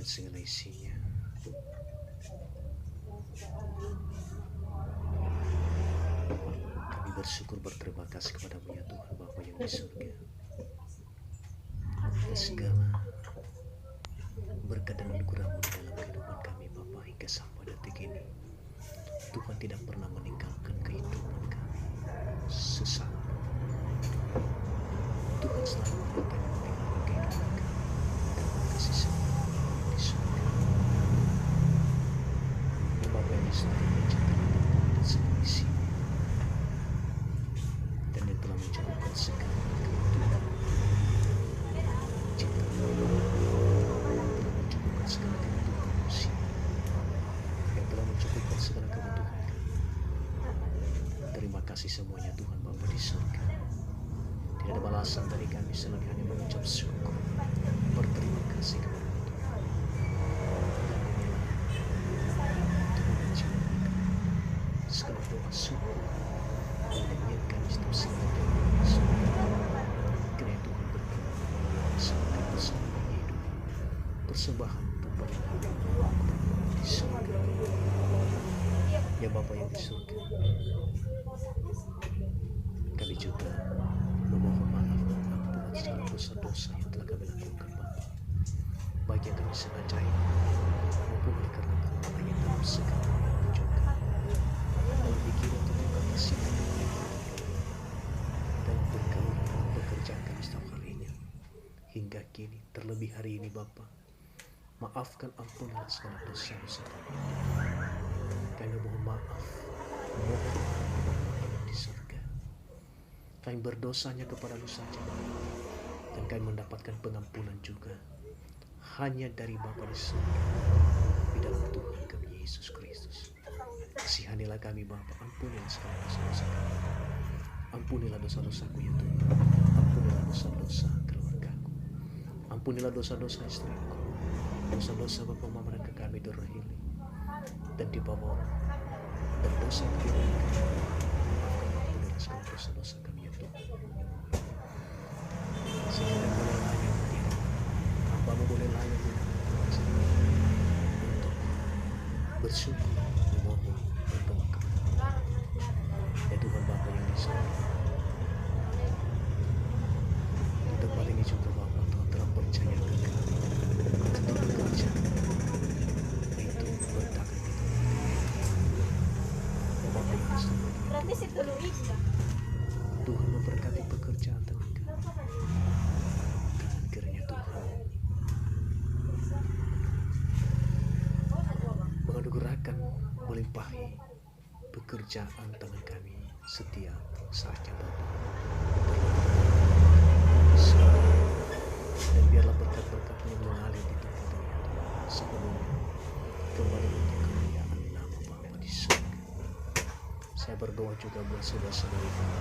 segala isinya. Kami bersyukur berterima kasih kepadamu ya Tuhan Bapa yang di surga. Atas segala berkat dan anugerah-Mu di dalam kehidupan kami Bapa hingga sampai detik ini. Tuhan tidak pernah meninggalkan kehidupan kami sesaat. Tuhan selalu menyertai memelihara kehidupan kami. Terima kasih semua di surga. Ya Bapa yang di surga mencintai kami dan segala isinya. Dan Dia telah mencukupkan segala kebutuhan. Cinta telah mencukupkan segala kebutuhan manusia. Yang telah mencukupkan segala kebutuhan kami. Terima kasih semuanya Tuhan Bapa di surga. Tidak ada balasan dari kami selain hanya mengucap syukur, berterima kasih kepada Tuhan. Dan inilah Tuhan menjawab segala doa syukur yang menyiapkan setiap saat yang surga. Kiranya Tuhan berkenan melaksanakan bersama hidup persembahan tanpa yang kami di surga. Ya Bapa yang di surga, kami juga memohon maaf dan ampunan segala dosa-dosa yang telah kami lakukan Bapa, baik yang kami sengaja maupun oleh karena kelalaian yang dalam segala yang menunjukkan dalam pikiran atau kata sikap dalam pergaulan dalam pekerjaan kami setiap harinya hingga kini terlebih hari ini Bapa. Maafkan ampunilah segala dosa-dosa kami. Kami mohon maaf kepada Bapa yang di surga. Kami berdosanya kepadamu saja dan kami mendapatkan pengampunan juga hanya dari Bapa di surga di dalam Tuhan kami Yesus Kristus. Kasihanilah kami Bapa, ampunilah segala dosa-dosa kami. Ampunilah dosa-dosaku ya Tuhan. Ampunilah dosa-dosa keluargaku. Ampunilah dosa-dosa istriku. Dosa-dosa Bapa Mama dan kami Rahili dan di bawah dan dosa kami. Ampunilah segala dosa-dosa kami ya Tuhan. Sehingga boleh layak tidak. Hambamu boleh layak tidak. Untuk bersyukur, memohon, berdoa kepada ya Tuhan Bapa yang di surga. Di tempat ini juga Bapa Tuhan telah percayakan kami untuk bekerja itu berdagang itu. Ya Bapa yang di surga. Tuhan memberkati pekerjaan tenaga. Dan kiranya Tuhan menganugerahkan melimpahi pekerjaan tangan kami setiap saatnya Bapa. Dan biarlah berkat-berkat-Mu mengalir di tempat ini sepenuhnya kembali untuk kemuliaan nama Bapa di surga. Saya berdoa juga buat saudara-saudari kami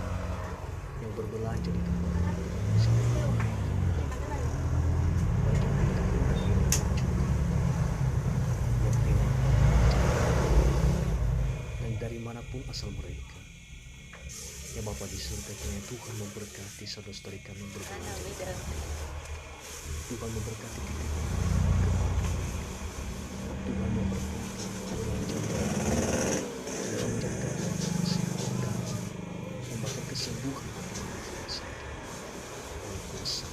yang berbelanja di tempat ini. Baik yang di dalam negeri maupun juga yang lewat dan dari manapun asal mereka. Ya Bapa di surga, kiranya Tuhan memberkati saudara-saudari kami yang berbelanja di tempat ini. Tuhan memberkati titik Tuhan memberkati belanja Tuhan menjaga kesehatan kami, memberikan kesembuhan kepada mereka saja oleh kuasa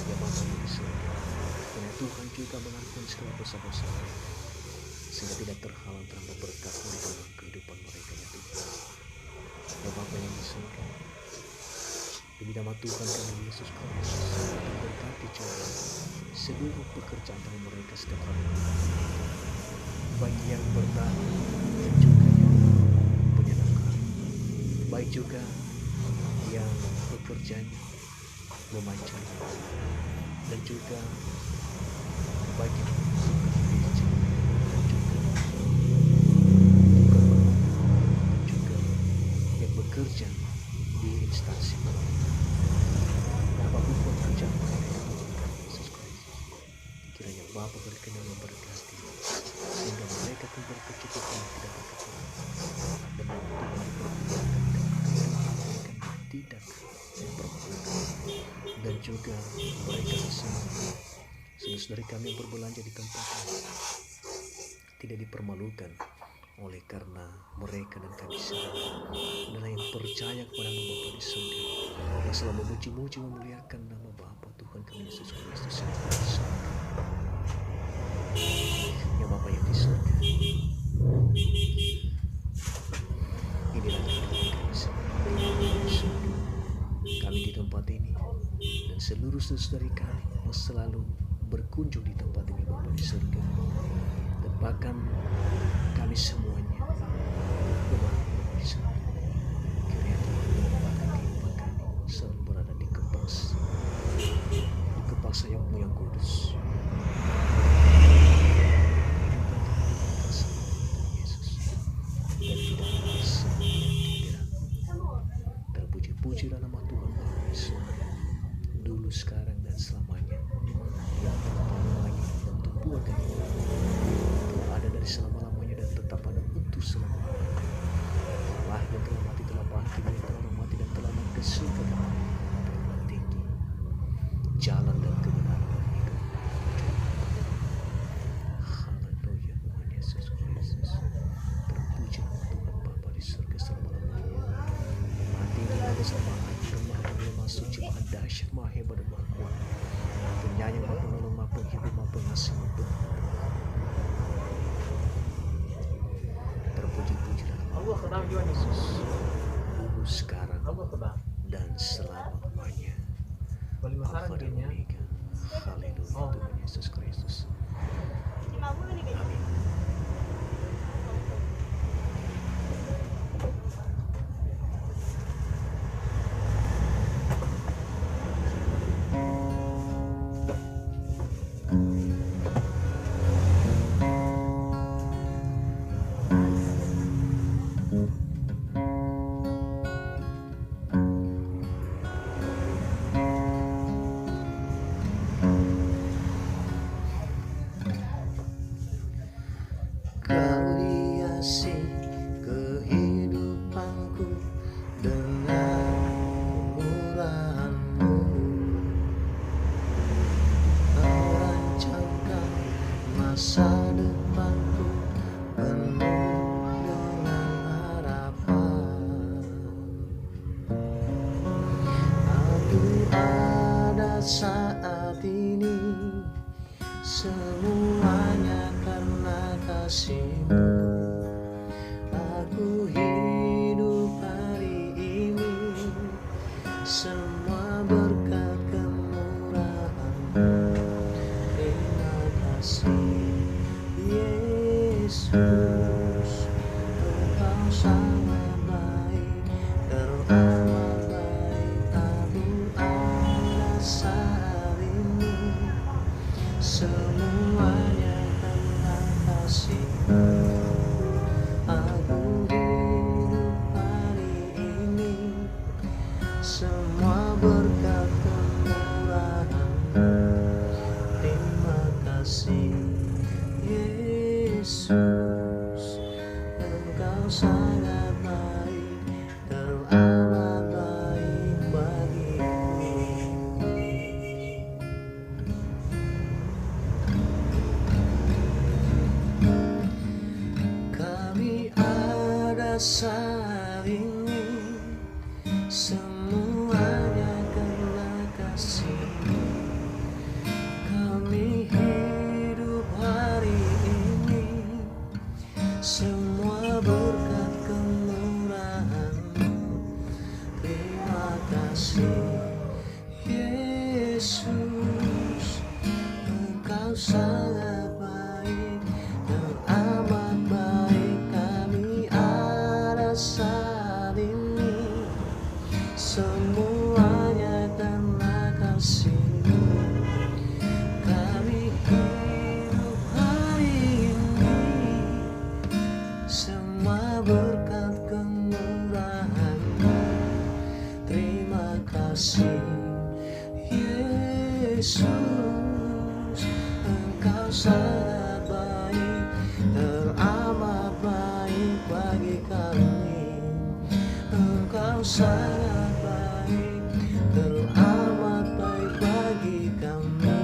ya Bapa yang di surga. Karena Tuhan juga mengampuni segala dosa-dosa mereka sehingga tidak terhalang terhadap berkat-Mu di dalam kehidupan mereka ya Tuhan. Ya Bapa yang di surga, demi nama Tuhan kami Yesus Kristus, berkati juga seluruh pekerjaan dari mereka setiap hari, baik yang bertahan dan juga yang menyenangkan, baik juga yang bekerjanya memancarkan dan juga baik yang bekerja dan juga dan juga yang bekerja di instansi pemerintah. Apapun pekerjaan mereka Tuhan Yesus Kristus, kiranya Bapa berkenan memberkati sehingga mereka pun berkecukupan yang tidak berkekurangan dan Tuhan dipermuliakan dalam kehidupan mereka yang tidak berkekurangan dan juga mereka sesungguhnya saudara-saudari kami yang berbelanja di tempat ini tidak dipermalukan oleh karena mereka dan kami sendiri adalah yang percaya kepada-Mu Bapa di surga, yang selalu memuji-muji memuliakan nama Bapa Tuhan kami Yesus Kristus yang ada di surga. Ya Bapa yang di surga, inilah kehidupan kami sendiri. Kami di tempat ini dan seluruh saudara kami yang selalu berkunjung di tempat ini Bapa di surga, dan bahkan kami semuanya umat di surga, kiranya Tuhan menempatkan kehidupan kami selalu berada di kepas sayap-Mu yang kudus. Terpuji-pujilah nama Tuhan Bapa Yesus, dulu, sekarang, dan selamanya. Yang telah lagi untuk buatkan telah ada dari selama-lamanya dan tetap ada untuk selama-lamanya. Allah yang telah mati telah bangkit, yang telah mati dan telah naik ke surga yang tinggi, jalan dan kebenaran dan hidup. Haleluya Tuhan Yesus Kristus. Terpuji nama Tuhan Bapa di surga selama-lamanya. Mati di atas sama air, maha suci, maha dahsyat, maha hebat dan maha kuat. Penyanyi, maha penolong, maha penghibur, maha pengasih, maha penyayang. Terpuji-puji dalam nama Yesus, dulu, sekarang, dan selama-lamanya. Alfa dan Omega. Haleluya Tuhan Yesus Kristus. Amin. Kau hiasi kehidupanku dengan murah-Mu. Kau rancangkan masa depanku penuh dengan harapan. Aku ada saat ini semuanya karena kasih-Mu. Aku hidup hari ini semua berkat kemurahan-Mu. Terima kasih Yesus, Engkau sangat baik, teramat baik. Aku ada saat ini semuanya karena kasih-Mu. Aku hidup hari ini semua berkat kemurahan-Mu. Terima kasih Yesus, Engkau sangat baik, teramat baik bagiku. Kami ada saat ini semuanya karena kasih-Mu. Kami hidup hari ini semua berkat kemurahan-Mu. Terima kasih Yesus, Engkau sangat baik, teramat baik. Kami ada saat ini semuanya karena kasih-Mu. Kami hidup hari ini semua berkat kemurahan-Mu. Terima kasih Yesus, Engkau sangat baik, teramat baik bagi kami. Engkau sangat baik, teramat baik bagi kami.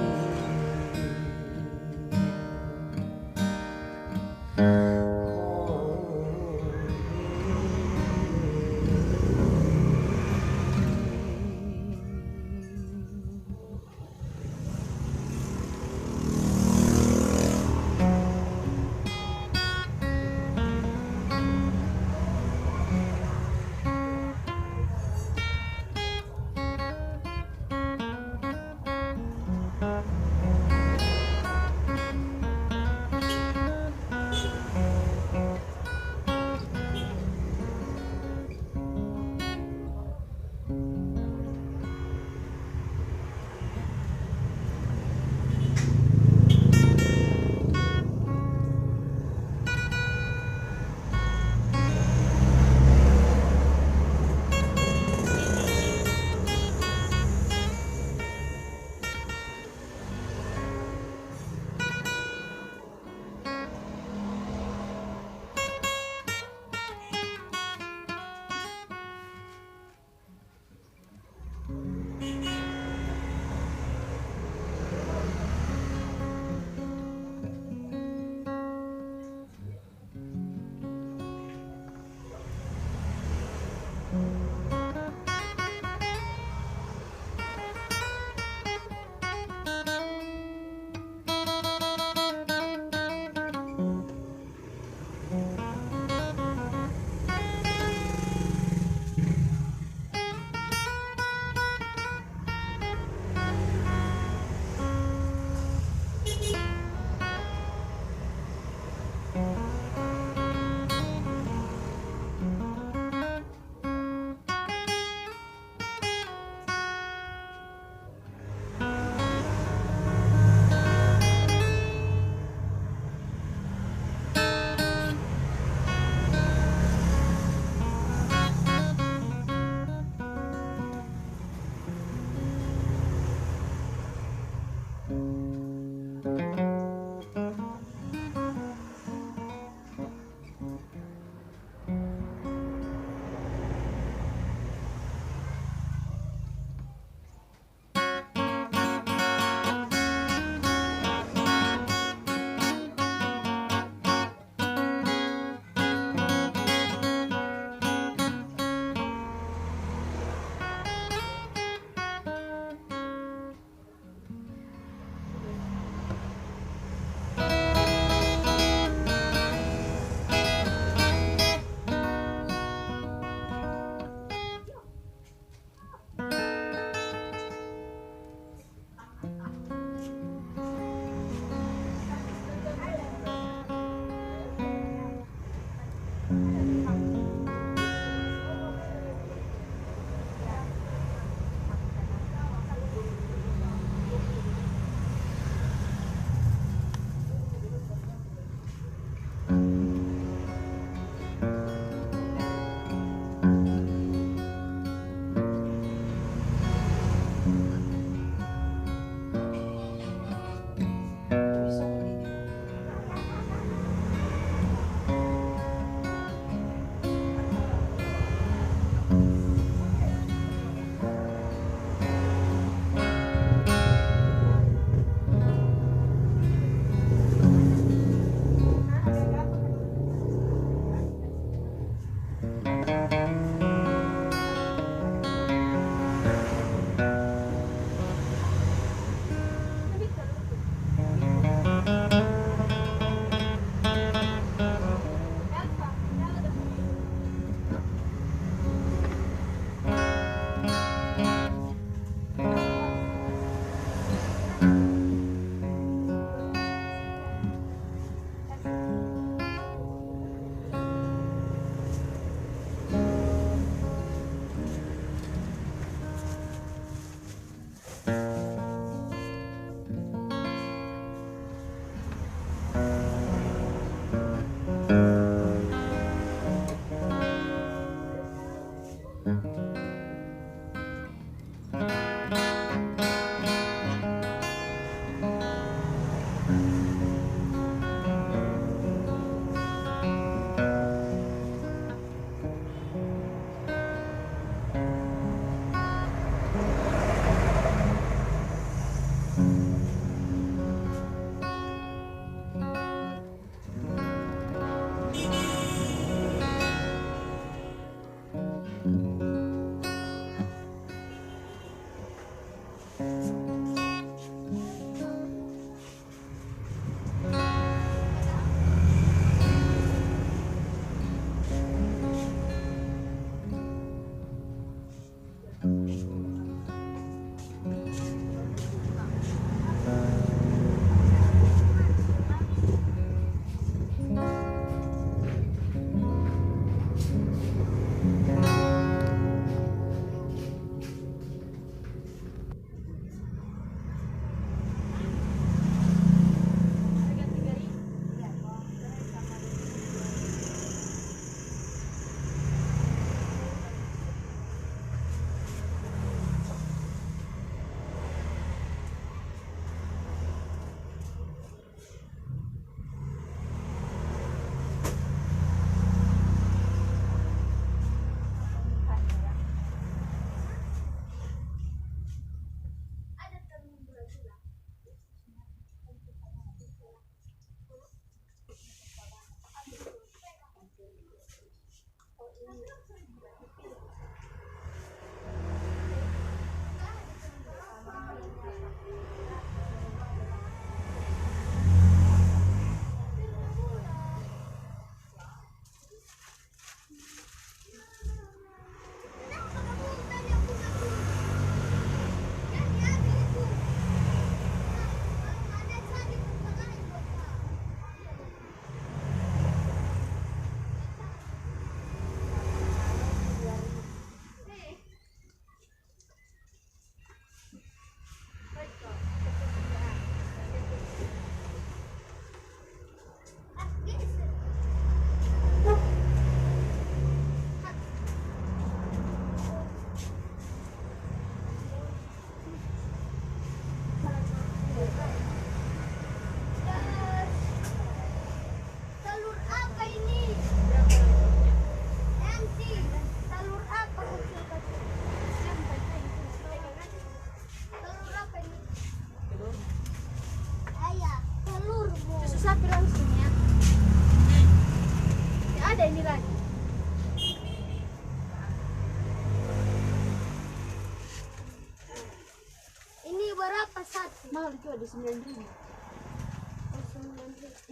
berapa satu? Mahal itu ada 9.000.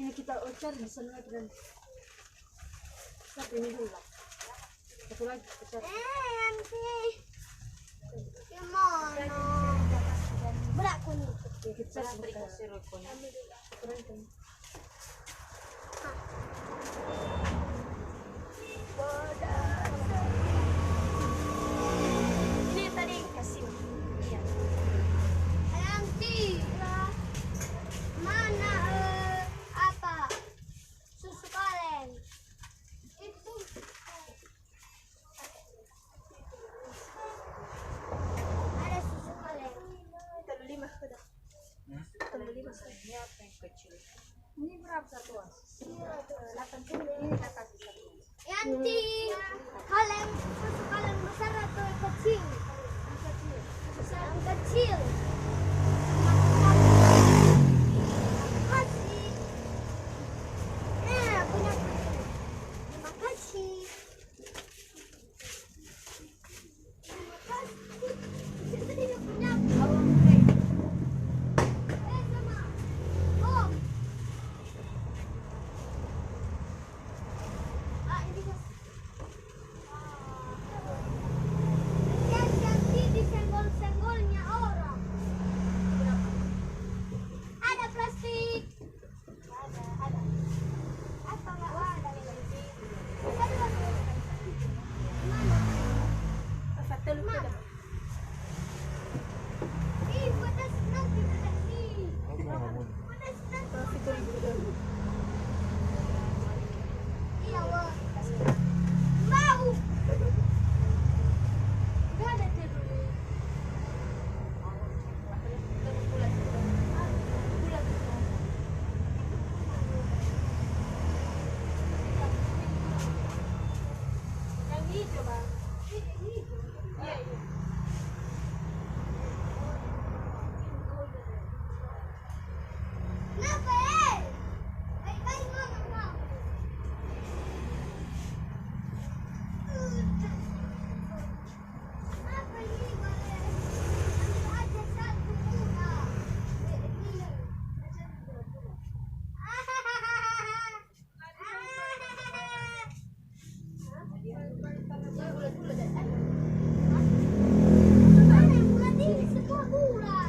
Ini kita cari di sana lagi nanti. Satu ini dulu lah. Satu lagi kita cari. Nanti gimana? Berat kun. Kita cari keren. Ini tadi kasih. Iya. Nanti mana apa susu kaleng itu ada susu kaleng. Terlalu 5 sudah. Terlalu 5 sudah. Ini apa yang kecil? Ini berapa satuan? 80. Ini kita kasih satu. Nanti kaleng susu kaleng besar atau yang kecil? Yang kecil. Makasih. Punya. Terima kasih. Terima kasih. Ini punya. Sama. Oh. Ini hati-hati disenggol-senggolnya orang. Ada plastik. Ada. Apa nggak ada? Mana? Mana? Ih, pedas nanti pedas nih. Pedas nanti. Iya, wah. Mau. Nggak ada tidur. Yang hijau, Bang. Ini hijau. Iya. Kenapa, baik-baik ngomong kau. Apa ini boleh? Ambil aja satu murah. Mana yang bulat ini semua bulat.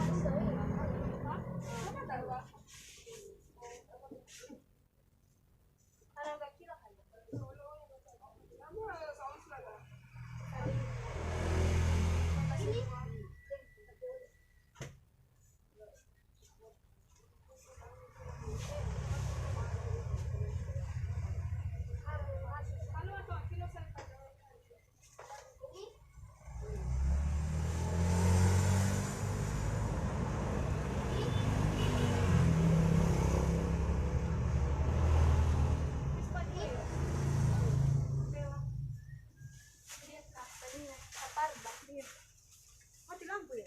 Mati lampu ya?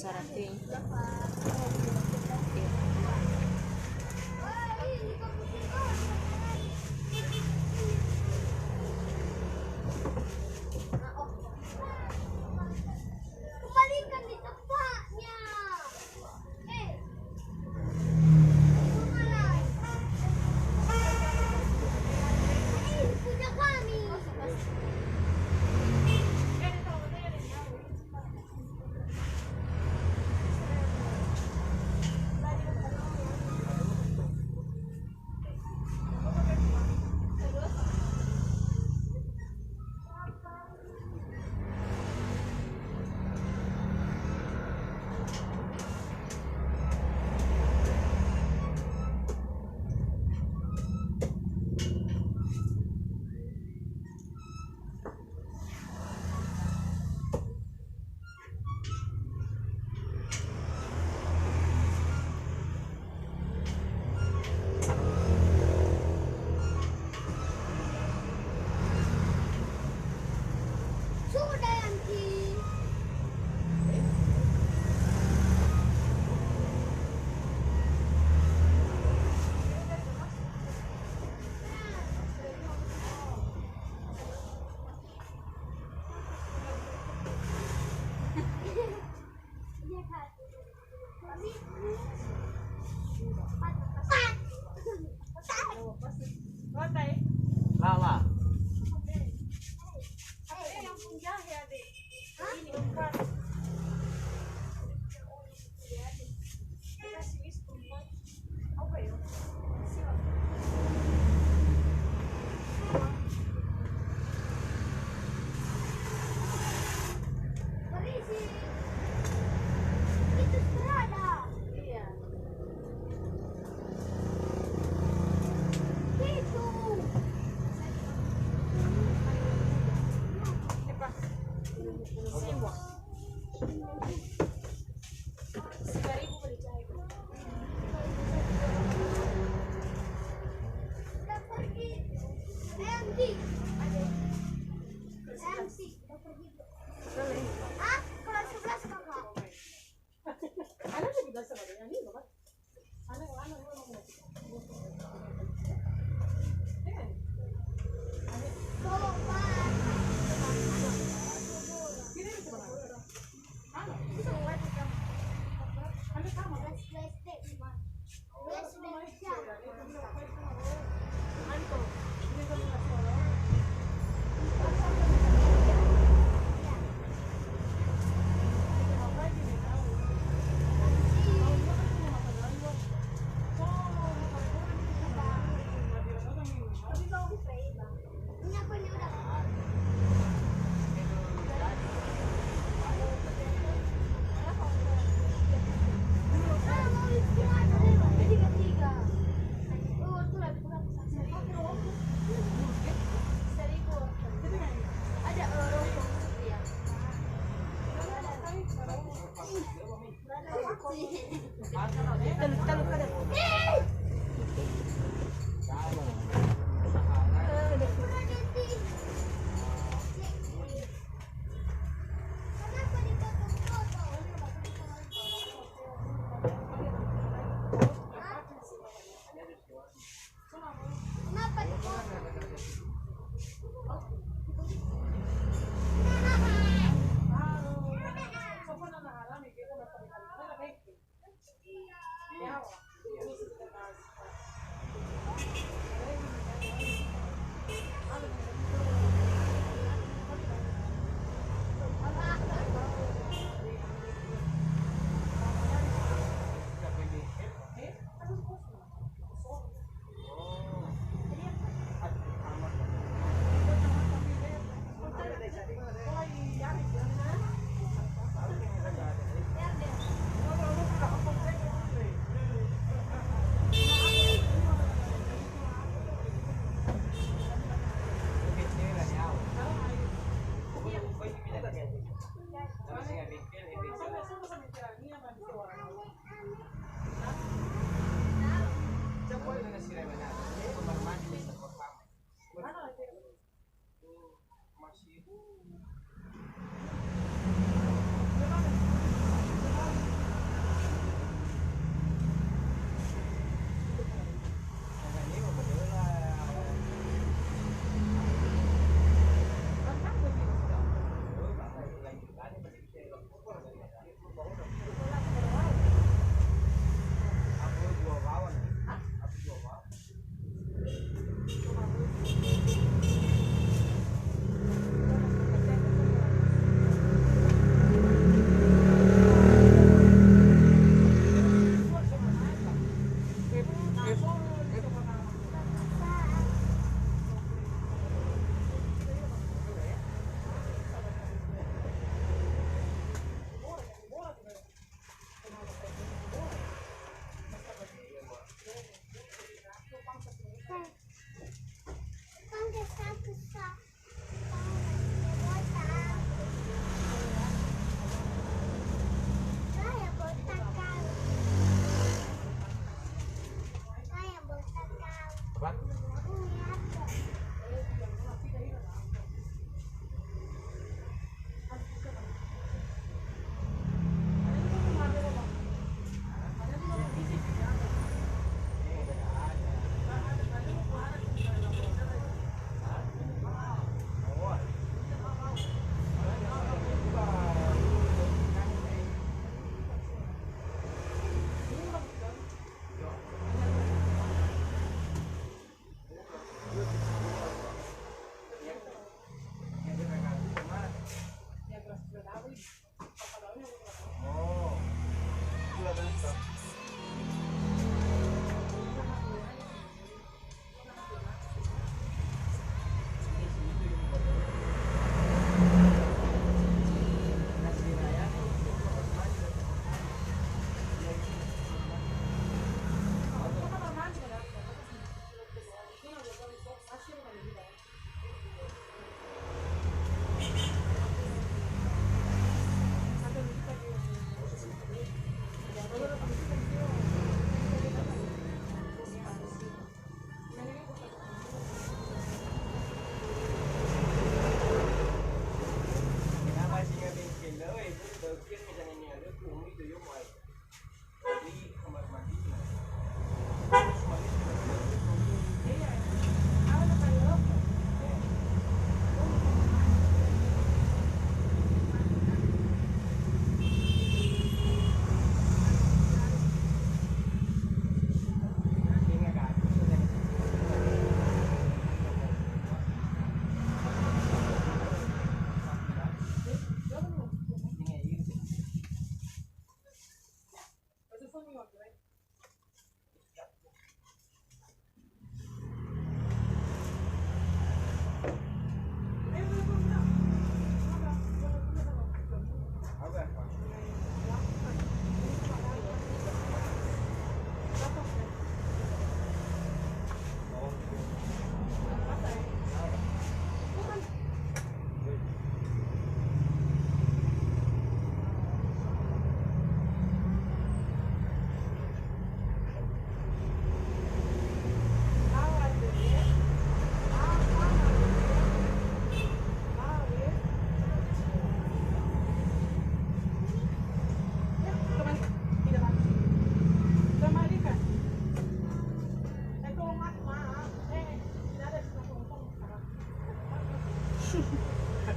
Sarap eh. Kembalikan di tempatnya. Punya kami.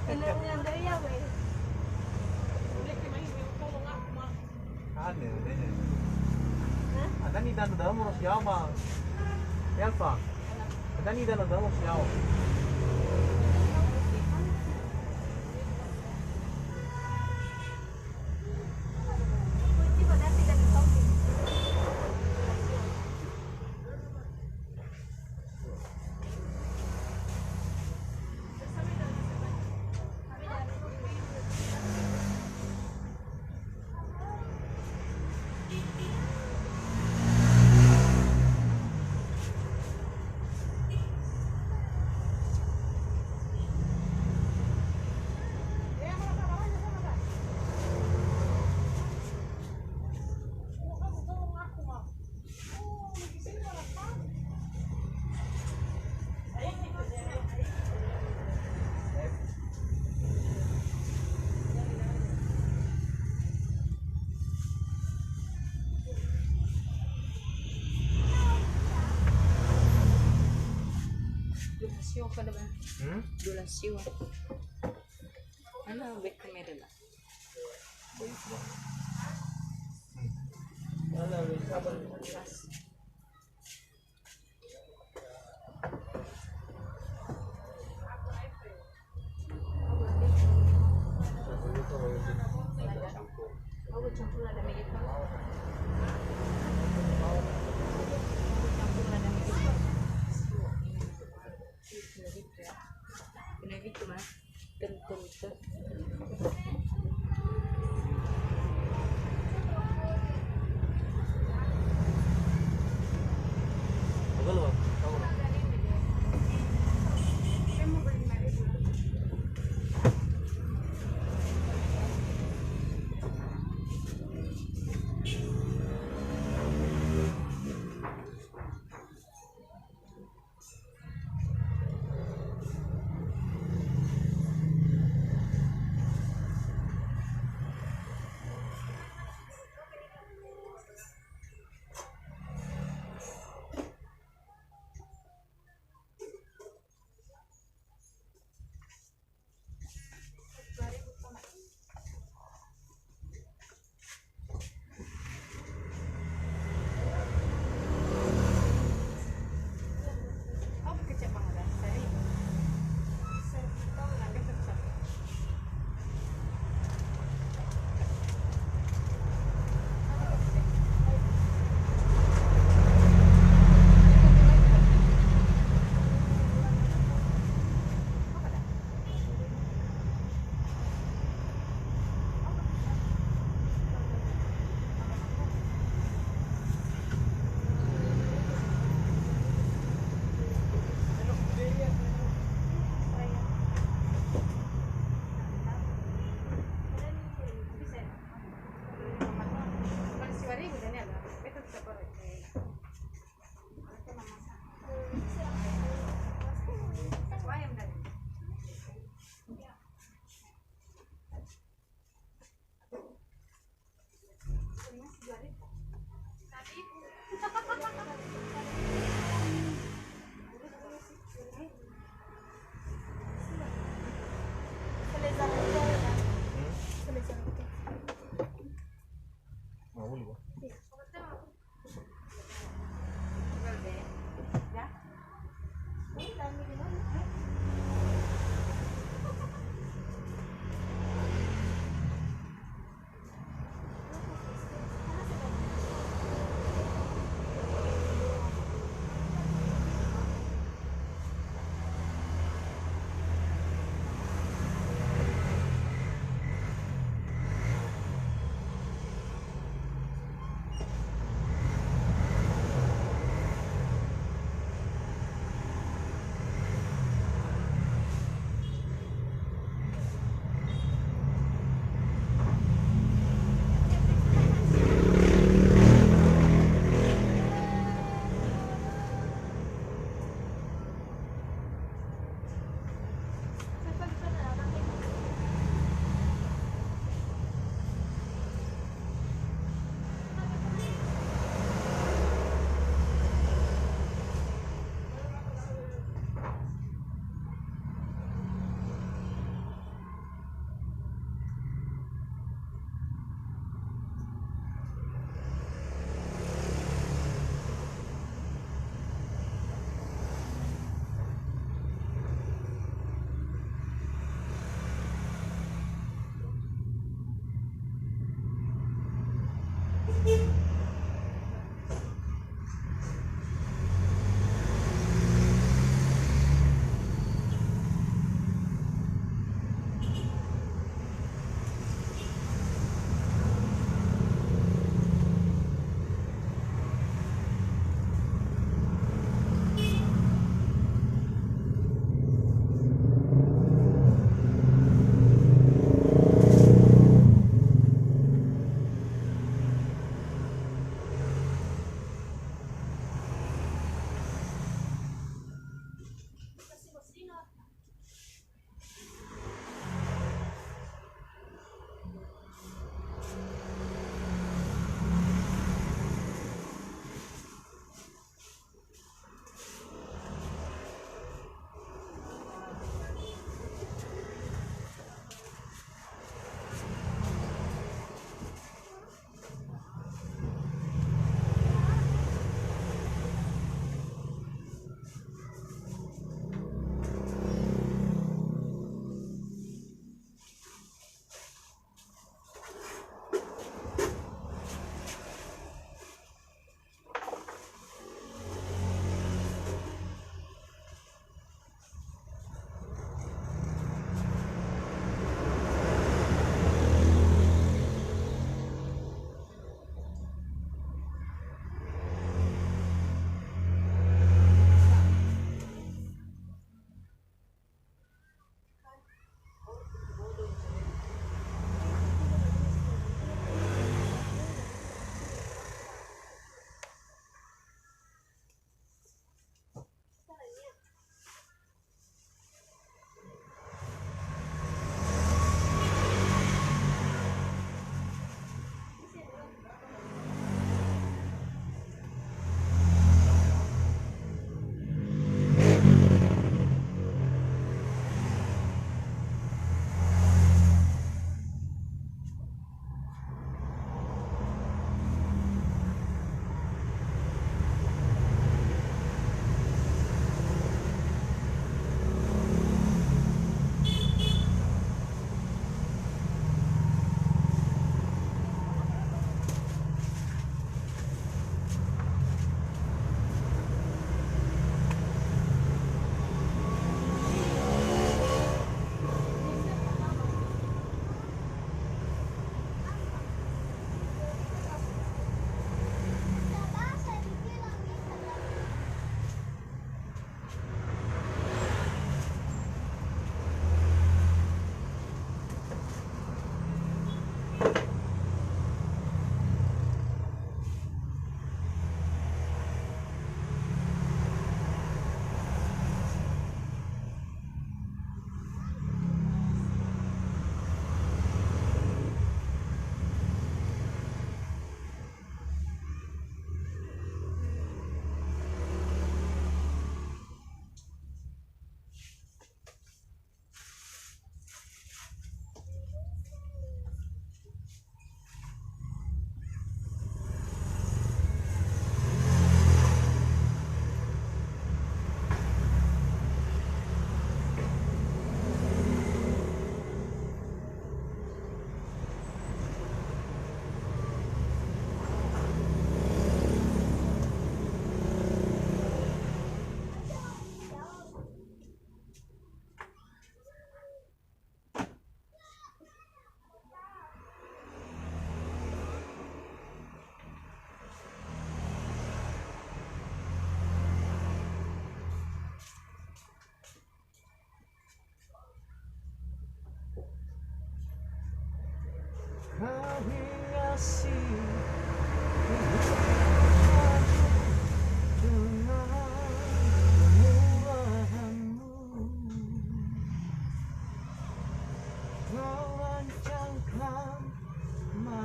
Bener-bener dari ya, weh. Ada, adanya. Hah? Ada nih dan dalam harus siapa? Elva. Ada nih dan dalam harus siapa? Kunci pada tidak tahu. Dulasio ka naman. Hmm? Dulasio. Ano ang back camera na? Baik ba? Wala, may sabon. Ako campur na dami ito. Pinagit ko ma. Tentu ito. Bagal ba? Tahu na. Mahuli ba?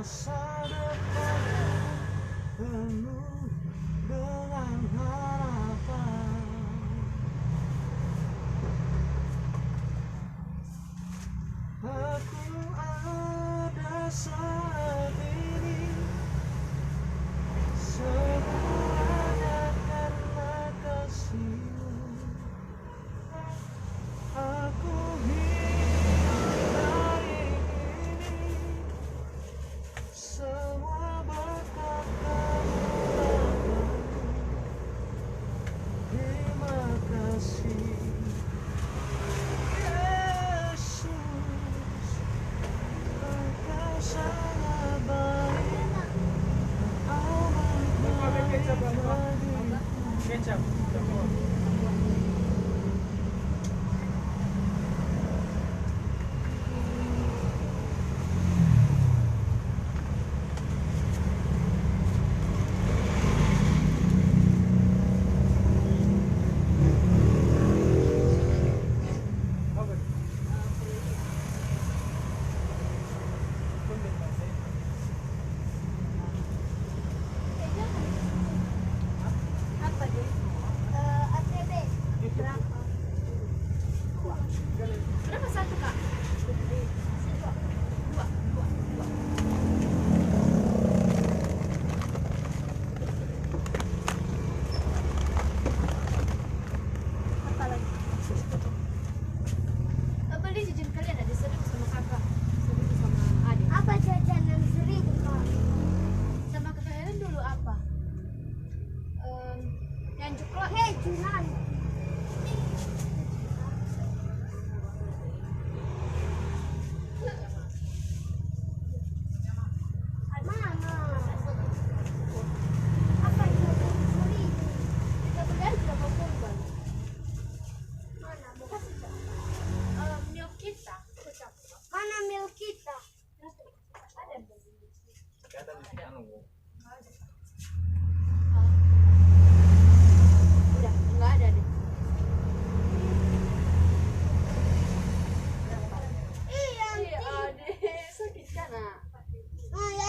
masa depan penuh dengan harapan. Aku ada saat ini semuanya karena kasih-Mu. Aku hidup hari ini semua berkat beli jajan kalian ada 1.000 sama kakak, 1.000 sama adik. Apa jajanan 1.000 Kak? Sama kakak Helen dulu apa? Yang coklat. Kejuan. Mama. Apa jajanan 1.000? Kita beli aja berapa korban? Mana mau kasih Kak? Milk kita. Mana mil kita? Ada. Kata di anu. Udah, enggak ada deh. Iya. Adik, sakit kan, Nak? Oh ya,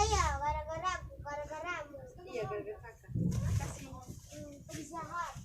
gara-garamu. Iya, gara-gara kakak. Kasih. Penjahat.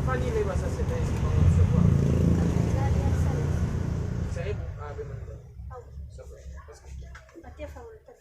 Fagli le basta se te si fanno so qua. Saya benar. Sampai. Berarti ya favoritas.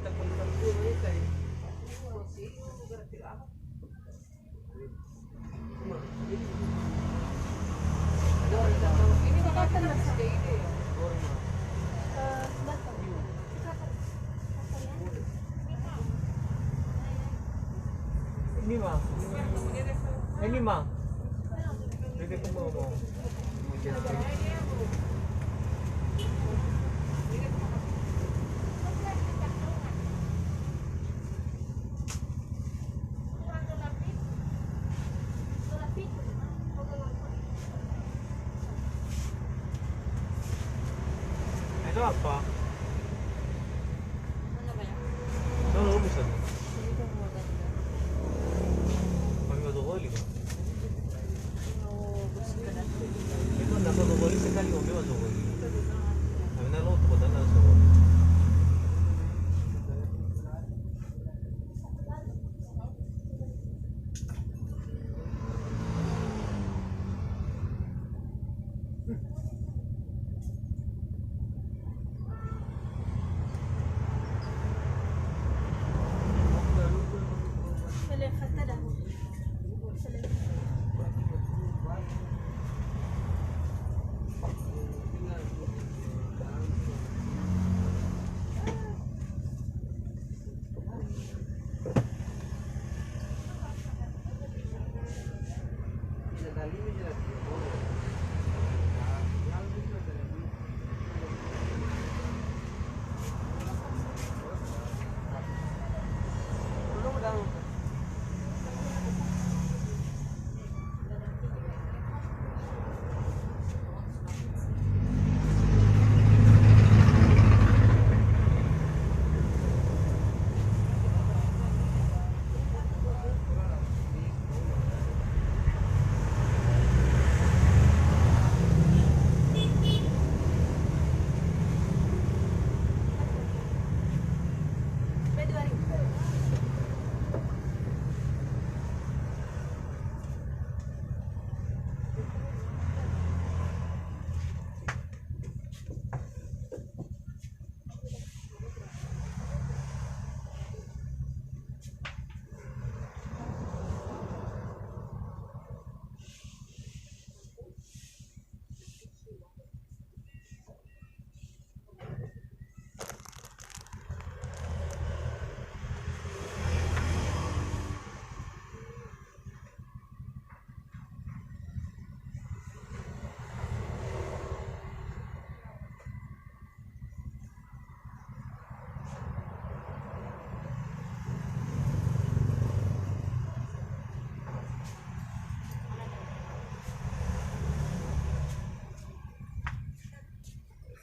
Ini makatan na sa daily. Ini mah. Ini mah. Bebek kembang mau. Itu apa? Ano ba yan? Ano ubus na? Hindi ko maganda. Kami madukoli ba? Gusto ka na. Ito nakadukoli sekali kami madukoli. Kami naluto ko na so.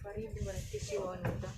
Karibu wanakisiwa nata.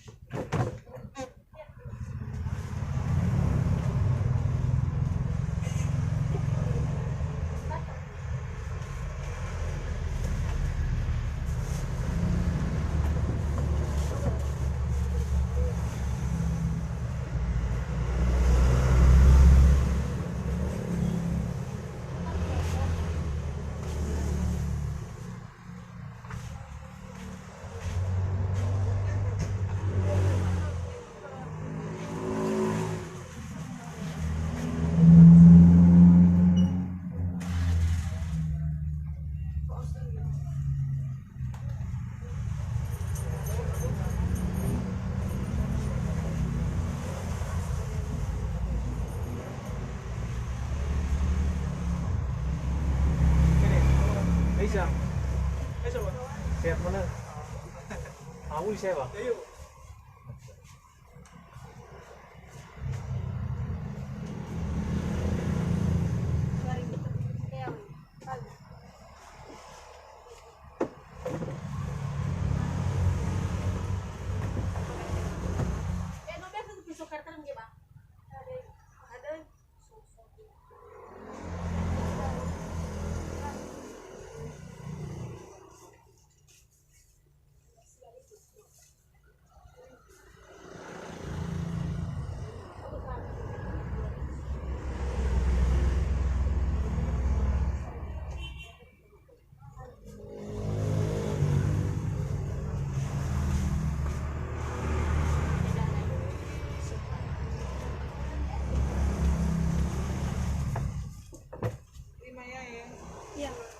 Isa. Siap mana? Aku siap ah. Iya, Ma.